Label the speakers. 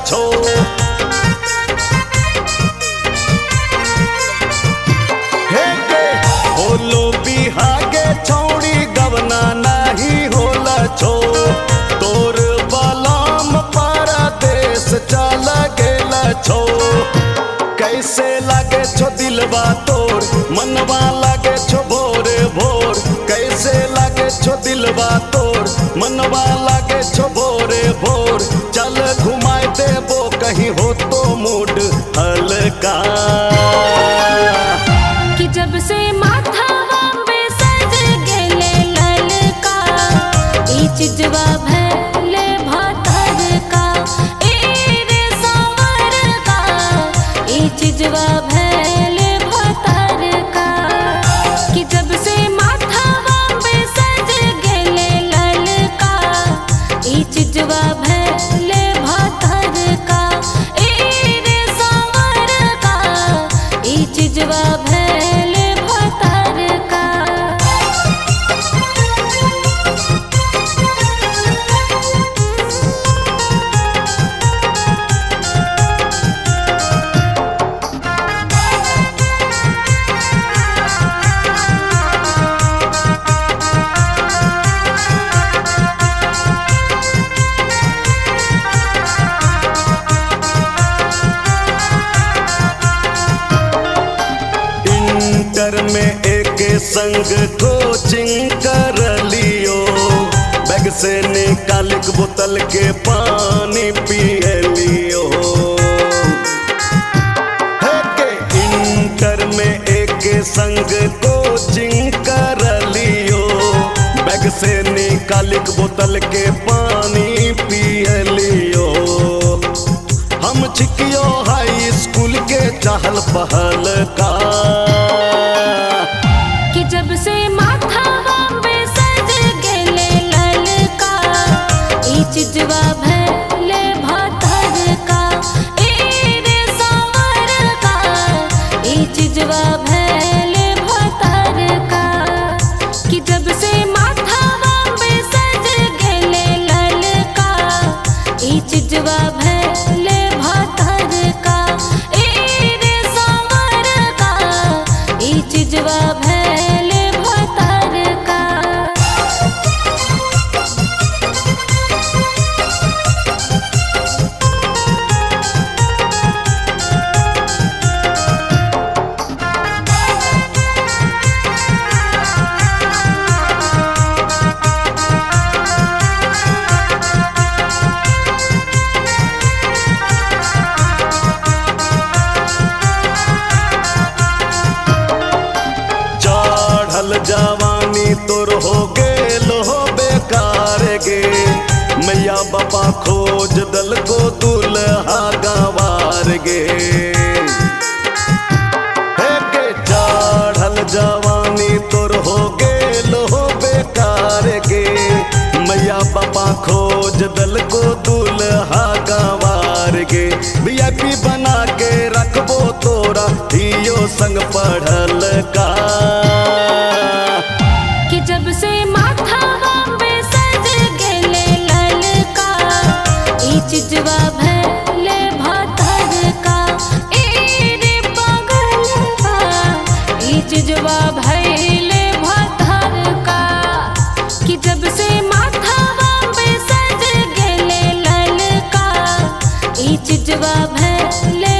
Speaker 1: छो। हे के होलो बिहागे छौड़ी गवना नहीं होला छो। तोर बलाम परदेश चल गेला छो। कैसे लागे छो दिलवा तोर मनवा लागे छो भोरे भोर। कैसे लागे छो दिलवा तोर मनवा लागे छो भोरे भोर। चल घुमाए देबो कहीं हो तो मूड हल्का।
Speaker 2: कि जब से माथावा पे सज गेले ललका ई चिजवा भैले भातर का। ए रे सावर का ई चिजवा भैले भातर का। कि जब से माथावा पे सज गेले ललका ई चिजवा भैले भातर का। ए रे सावर का ई चिजवा भैले भातर का।
Speaker 1: इंटर में एक संग कोचिंग कर लियो। बैग से निकाल के बोतल के पानी पी लियो। हे के इंटर में एक संग कोचिंग कर लियो। बैग से निकाल के बोतल के पानी पी लियो। हम छिकियो हाई स्कूल के चहल पहल का।
Speaker 2: कि जब से माथावा पे सज गेले ललका ई चिजवा भैले भातर का। ए रे सावर का ई चिजवा भैले भातर का। कि जब से माथावा पे सज गेले ललका ई चिजवा भैले भातर का। ए रे सावर का ई चिजवा भैले भातर का।
Speaker 1: चढ़ल जवानी तोर हो गेलो बेकार गे। मैया बापा खोज दल को दुल्हा गंवार गे। हे के चढ़ल जवानी तोर हो गेलो बेकार गे। मैया बापा खोज दल को दुल्हा गंवार गे। VIP बना के रखबो तोरा हियो संग पढ़ल का।
Speaker 2: कि जब से माथावा पे सज गेले ललका ई चिजवा भैले भातर का। ए रे पागलवा ई चिजवा भैले भातर का। कि जब से माथावा पे सज गेले ललका ई चिजवा भैले